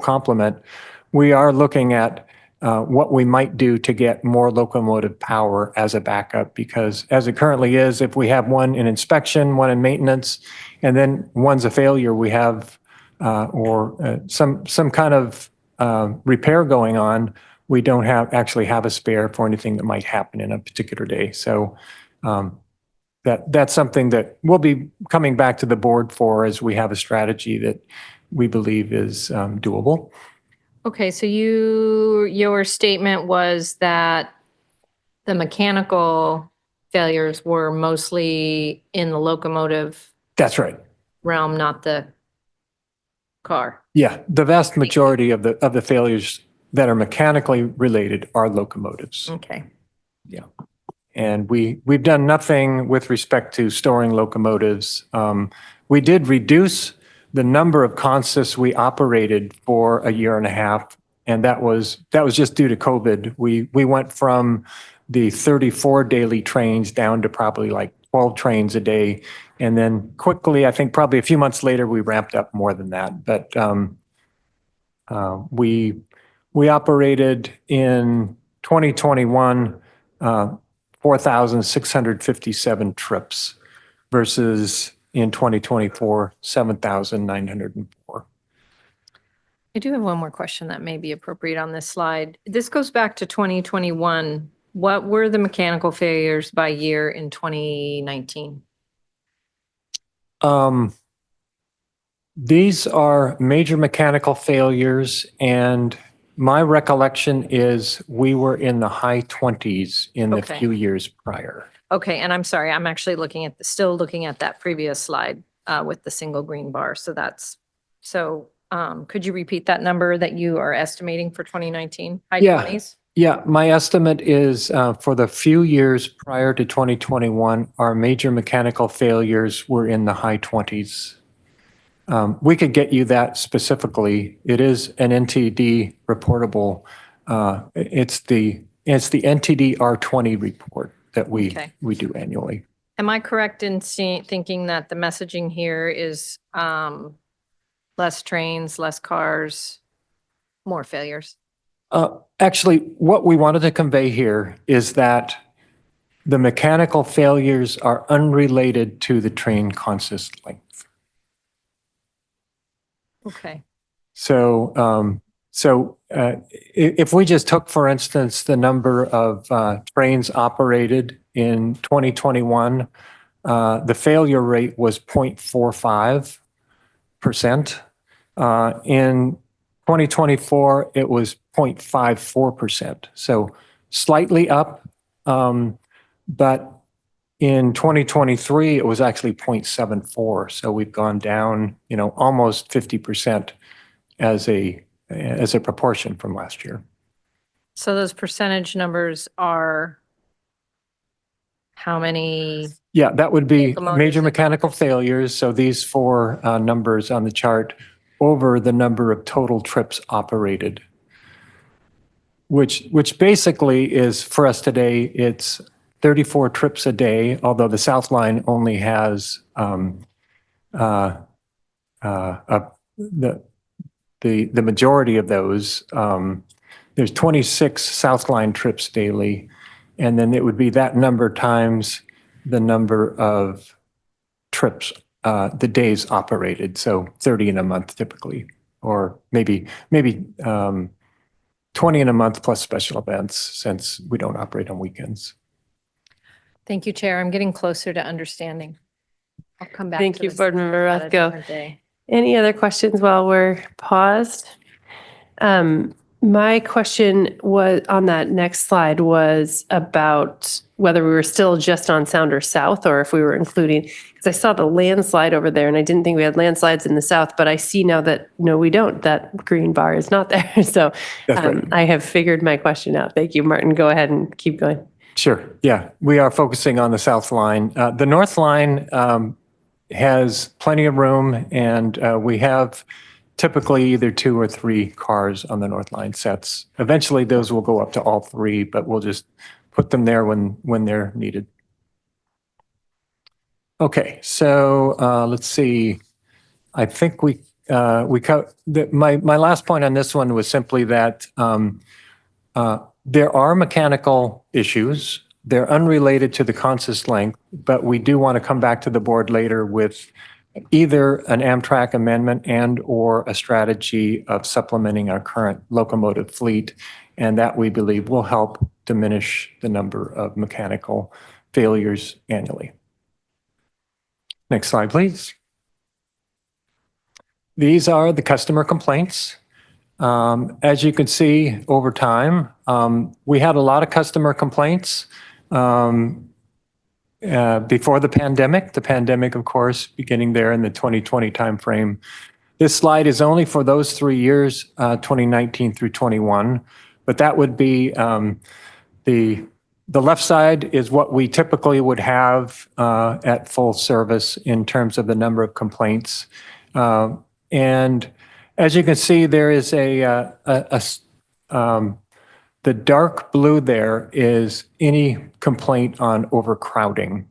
complement, we are looking at what we might do to get more locomotive power as a backup, because as it currently is, if we have one in inspection, one in maintenance, and then one's a failure, we have some kind of repair going on, we don't actually have a spare for anything that might happen in a particular day. So that's something that we'll be coming back to the board for as we have a strategy that we believe is doable. Okay, so your statement was that the mechanical failures were mostly in the locomotive That's right. realm, not the car. Yeah, the vast majority of the failures that are mechanically related are locomotives. Okay. And we've done nothing with respect to storing locomotives. We did reduce the number of consists we operated for a year and a half, and that was just due to COVID. We went from the 34 daily trains down to probably like 12 trains a day, and then quickly, I think probably a few months later, we ramped up more than that. But we operated in 2021 4,657 trips versus in 2024, 7,904. I do have one more question that may be appropriate on this slide. This goes back to 2021. What were the mechanical failures by year in 2019? These are major mechanical failures, and my recollection is we were in the high 20s in the Okay. few years prior. Okay, and I'm sorry, I'm actually still looking at that previous slide with the single green bar. So could you repeat that number that you are estimating for 2019? High Yeah. 20s? Yeah, my estimate is for the few years prior to 2021, our major mechanical failures were in the high 20s. We could get you that specifically. It is an NTD reportable. It's the NTD R20 report that Okay. we do annually. Am I correct in thinking that the messaging here is less trains, less cars, more failures? Actually, what we wanted to convey here is that the mechanical failures are unrelated to the train consist length. Okay. So, if we just took, for instance, the number of trains operated in 2021, the failure rate was 0.45%. In 2024, it was 0.54%. So slightly up, but in 2023, it was actually 0.74. So we've gone down, almost 50% as a proportion from last year. So those percentage numbers are how many? Yeah, that would be Locomotives major and- mechanical failures. So these 4 numbers on the chart over the number of total trips operated. which basically is for us today, it's 34 trips a day, although the South Line only has the majority of those. There's 26 South Line trips daily, and then it would be that number times the number of trips, the days operated, so 30 in a month typically, or maybe 20 in a month plus special events, since we don't operate on weekends. Thank you, Chair. I'm getting closer to understanding. I'll come back. Thank to you, this Board Member at a Rathko. different day. Any other questions while we're paused? My question was on that next slide was about whether we were still just on Sounder South or if we were including, because I saw the landslide over there and I didn't think we had landslides in the south, but I see now that no, we don't. That green bar is not there. So That's right. I have figured my question out. Thank you, Martin. Go ahead and keep going. Sure. Yeah, we are focusing on the South Line. The North Line has plenty of room, and we have typically either 2 or 3 cars on the North Line sets. Eventually, those will go up to all 3, but we'll just put them there when they're needed. Okay, so let's see. I think my last point on this one was simply that there are mechanical issues. They're unrelated to the consist length, but we do want to come back to the board later with either an Amtrak amendment and or a strategy of supplementing our current locomotive fleet. And that we believe will help diminish the number of mechanical failures annually. Next slide, please. These are the customer complaints. As you can see over time, we had a lot of customer complaints before the pandemic, of course, beginning there in the 2020 timeframe. This slide is only for those 3 years, 2019 through 21, but that would be the left side is what we typically would have at full service in terms of the number of complaints. And as you can see, there is the dark blue there is any complaint on overcrowding.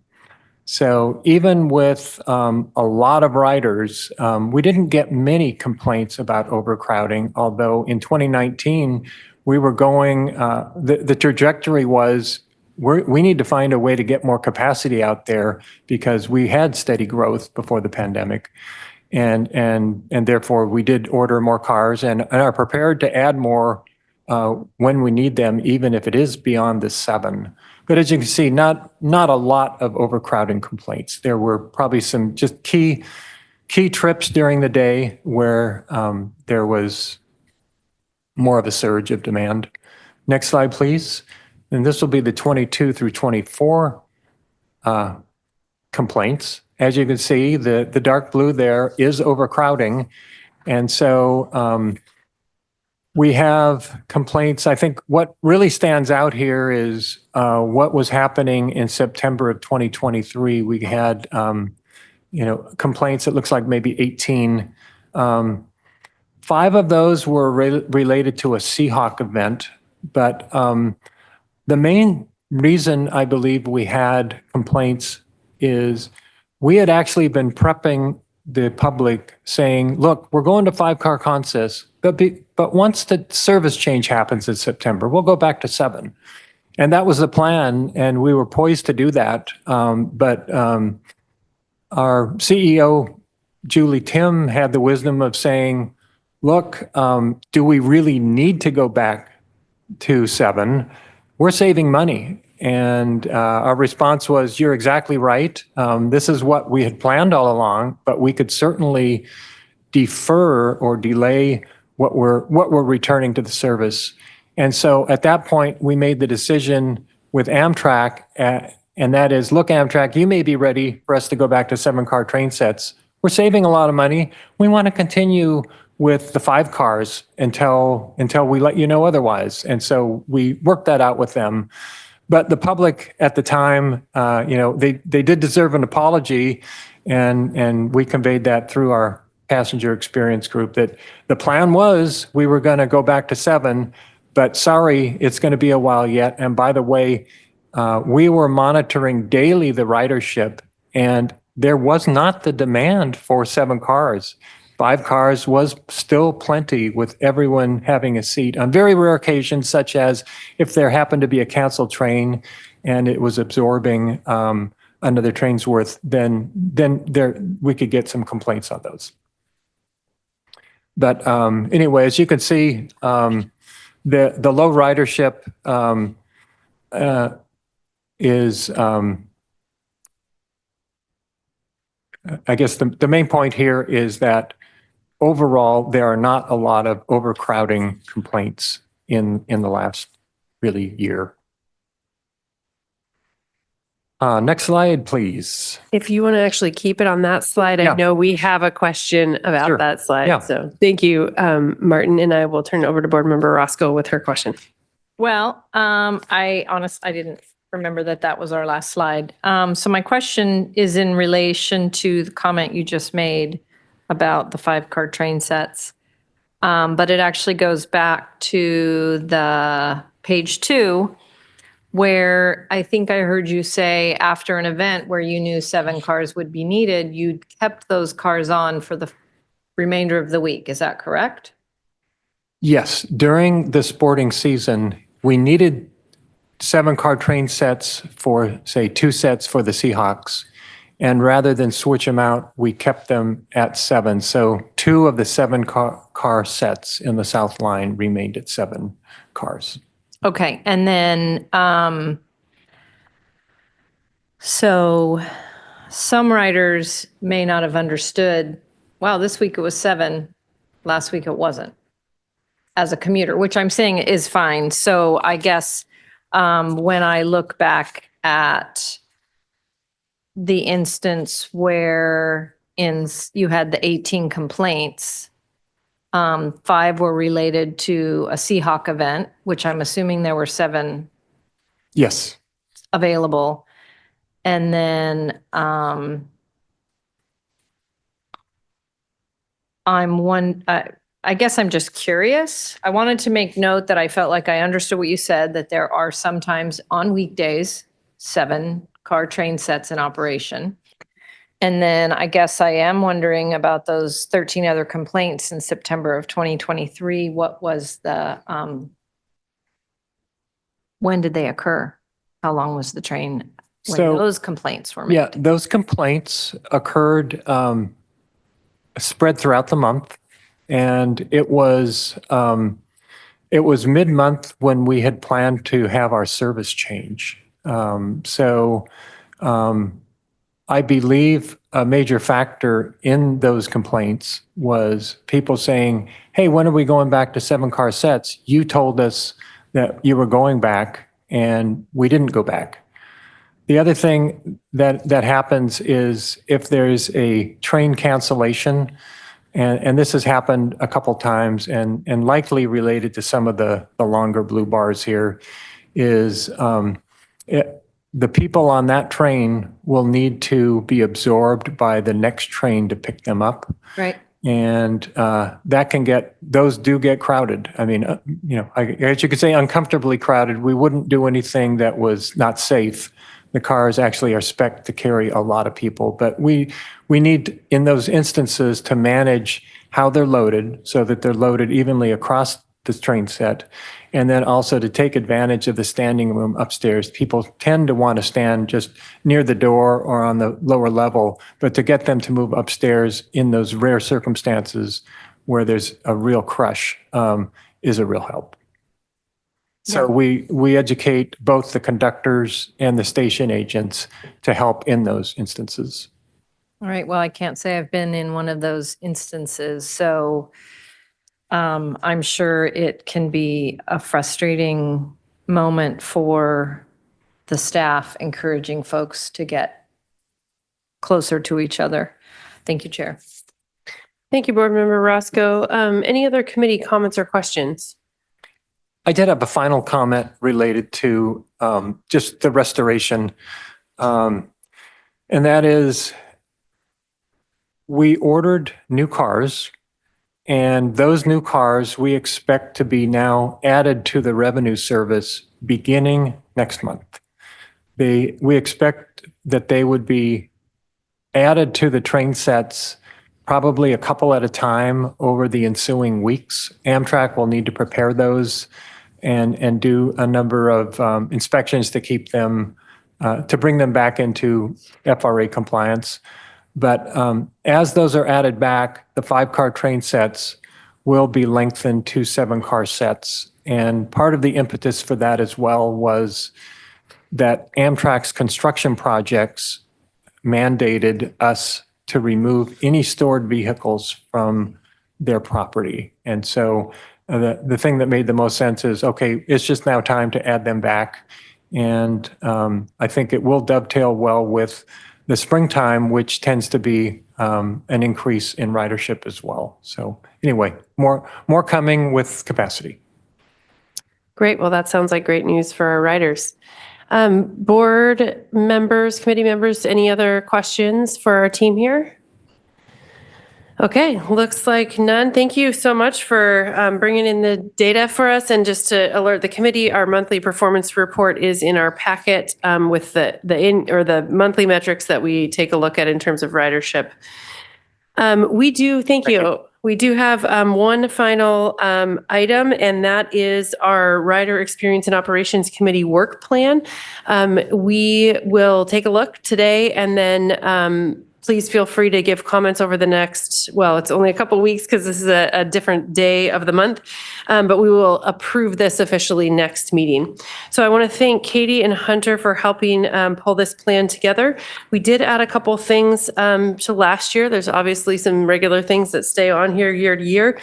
So even with a lot of riders, we didn't get many complaints about overcrowding, although in 2019, we were going, the trajectory was we need to find a way to get more capacity out there because we had steady growth before the pandemic. And therefore, we did order more cars and are prepared to add more when we need them, even if it is beyond the 7. But as you can see, not a lot of overcrowding complaints. There were probably some just key trips during the day where there was more of a surge of demand. Next slide, please. And this will be the 22 through 24 complaints. As you can see, the dark blue there is overcrowding. And so we have complaints. I think what really stands out here is what was happening in September of 2023. We had, complaints. It looks like maybe 18. 5 of those were related to a Seahawk event, but the main reason I believe we had complaints is we had actually been prepping the public saying, look, we're going to 5-car consist, but once the service change happens in September, we'll go back to 7. And that was the plan, and we were poised to do that. But our CEO, Julie Tim, had the wisdom of saying, look, do we really need to go back to 7? We're saving money. And our response was, you're exactly right. This is what we had planned all along, but we could certainly defer or delay what we're returning to the service. And so at that point, we made the decision with Amtrak, and that is, look, Amtrak, you may be ready for us to go back to 7-car train sets. We're saving a lot of money. We want to continue with the 5 cars until we let you know otherwise. And so we worked that out with them. But the public at the time, they did deserve an apology, and we conveyed that through our passenger experience group that the plan was we were going to go back to 7, But sorry, it's going to be a while yet. And by the way, we were monitoring daily the ridership, and there was not the demand for 7 cars. 5 cars was still plenty, with everyone having a seat. On very rare occasions, such as if there happened to be a canceled train and it was absorbing another train's worth, then there we could get some complaints on those. But anyway, as you can see, the low ridership is, I guess the main point here is that overall, there are not a lot of overcrowding complaints in the last really year. Next slide, please. If you want to actually keep it on that slide, Yeah. I know we have a question about Sure. that slide. Yeah. So thank you, Martin, and I will turn it over to Board Member Roscoe with her question. Well, I didn't remember that was our last slide. So my question is in relation to the comment you just made about the 5-car train sets. But it actually goes back to the page 2, where I think I heard you say after an event where you knew 7 cars would be needed, you kept those cars on for the remainder of the week. Is that correct? Yes, during the sporting season, we needed 7-car train sets for, say, 2 sets for the Seahawks. And rather than switch them out, we kept them at 7. So 2 of the 7-car sets in the South Line remained at 7 cars. Okay, and then, so some riders may not have understood, wow, this week it was 7, last week it wasn't, as a commuter, which I'm saying is fine. So I guess when I look back at the instance where you had the 18 complaints, 5 were related to a Seahawk event, which I'm assuming there were 7 Yes. available. And then I guess I'm just curious. I wanted to make note that I felt like I understood what you said, that there are sometimes on weekdays 7-car train sets in operation. And then I guess I am wondering about those 13 other complaints in September of 2023. What was when did they occur? How long was the train when So- those complaints were made? Yeah, those complaints occurred spread throughout the month. And it was mid-month when we had planned to have our service change. I believe a major factor in those complaints was people saying, hey, when are we going back to 7-car sets? You told us that you were going back and we didn't go back. The other thing that happens is if there's a train cancellation, and this has happened a couple times and likely related to some of the longer blue bars here, is the people on that train will need to be absorbed by the next train to pick them up. Right. And those do get crowded. I mean, I guess you could say uncomfortably crowded. We wouldn't do anything that was not safe. The cars actually are spec'd to carry a lot of people, but we need, in those instances, to manage how they're loaded so that they're loaded evenly across the train set. And then also to take advantage of the standing room upstairs. People tend to want to stand just near the door or on the lower level, but to get them to move upstairs in those rare circumstances where there's a real crush is a real help. So we educate both the conductors and the station agents to help in those instances. All right. Well, I can't say I've been in one of those instances. So I'm sure it can be a frustrating moment for the staff, encouraging folks to get closer to each other. Thank you, Chair. Thank you, Board Member Roscoe. Any other committee comments or questions? I did have a final comment related to just the restoration. And that is, we ordered new cars And those new cars, we expect to be now added to the revenue service beginning next month. We expect that they would be added to the train sets probably a couple at a time over the ensuing weeks. Amtrak will need to prepare those and do a number of inspections to keep them, to bring them back into FRA compliance. But as those are added back, the 5-car train sets will be lengthened to 7-car sets. And part of the impetus for that as well was that Amtrak's construction projects mandated us to remove any stored vehicles from their property. And so the thing that made the most sense is, okay, it's just now time to add them back. And I think it will dovetail well with the springtime, which tends to be an increase in ridership as well. So anyway, more coming with capacity. Great. Well, that sounds like great news for our riders. Board members, committee members, any other questions for our team here? Okay, looks like none. Thank you so much for bringing in the data for us. And just to alert the committee, our monthly performance report is in our packet with the monthly metrics that we take a look at in terms of ridership. Thank you. We do have one final item, and that is our Rider Experience and Operations Committee work plan. We will take a look today, and then please feel free to give comments over the next, well, it's only a couple of weeks because this is a different day of the month, but we will approve this officially next meeting. So I want to thank Katie and Hunter for helping pull this plan together. We did add a couple things to last year. There's obviously some regular things that stay on here year to year,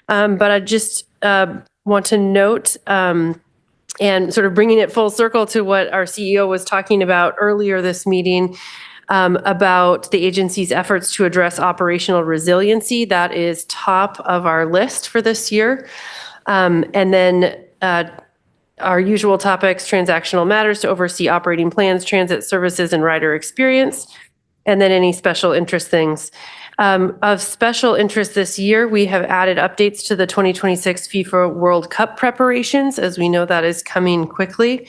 but I just want to note and sort of bringing it full circle to what our CEO was talking about earlier this meeting, about the agency's efforts to address operational resiliency. That is top of our list for this year. And then our usual topics, transactional matters to oversee operating plans, transit services, and rider experience, and then any special interest things. Of special interest this year, we have added updates to the 2026 FIFA World Cup preparations, as we know that is coming quickly.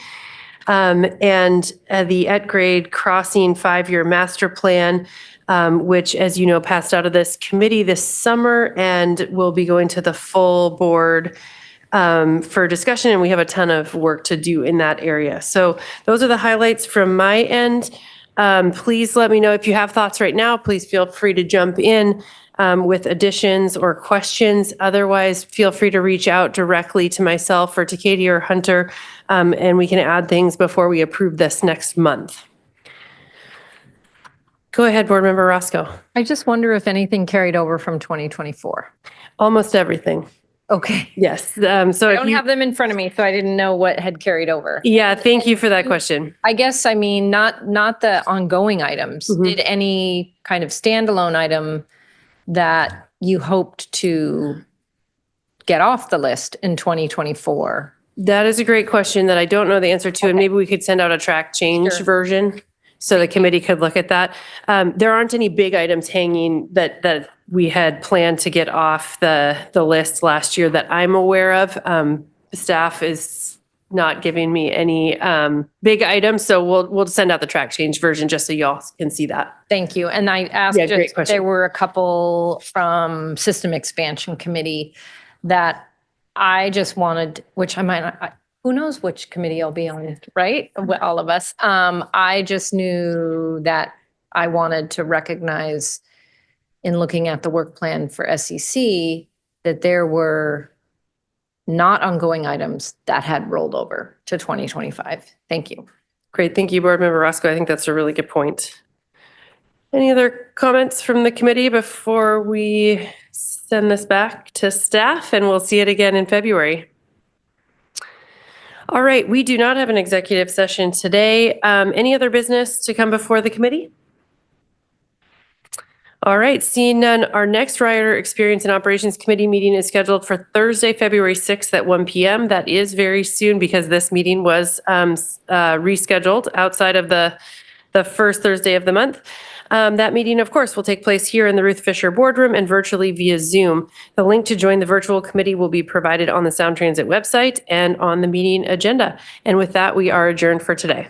And the at-grade crossing 5-year master plan, which, as you know, passed out of this committee this summer and will be going to the full board for discussion. And we have a ton of work to do in that area. So those are the highlights from my end. Please let me know if you have thoughts right now. Please feel free to jump in with additions or questions. Otherwise, feel free to reach out directly to myself or to Katie or Hunter, and we can add things before we approve this next month. Go ahead, Board Member Roscoe. I just wonder if anything carried over from 2024. Almost everything. Okay. Yes. So I if don't you, have them in front of me, so I didn't know what had carried over. yeah, thank you for that question. I guess, I mean, not the ongoing items. Mhm. Did any kind of standalone item that you hoped to get off the list in 2024? That is a great question that I don't know the answer to, and maybe we could send out a track change Sure. version so the committee could look at that. There aren't any big items hanging that we had planned to get off the list last year that I'm aware of. Staff is not giving me any big items, so we'll send out the track change version just so y'all can see that. Thank you. And I asked, Yeah, great question. there were a couple from System Expansion Committee that I just wanted, which I might not, who knows which committee I'll be on, right? All of us. I just knew that I wanted to recognize in looking at the work plan for SEC that there were not ongoing items that had rolled over to 2025. Thank you. Great, thank you, Board Member Roscoe. I think that's a really good point. Any other comments from the committee before we send this back to staff, and we'll see it again in February? All right, we do not have an executive session today. Any other business to come before the committee? All right, seeing none, our next Rider Experience and Operations Committee meeting is scheduled for Thursday, February 6th at 1 p.m. That is very soon because this meeting was rescheduled outside of the the first Thursday of the month. That meeting, of course, will take place here in the Ruth Fisher Boardroom and virtually via Zoom. The link to join the virtual committee will be provided on the Sound Transit website and on the meeting agenda. And with that, we are adjourned for today.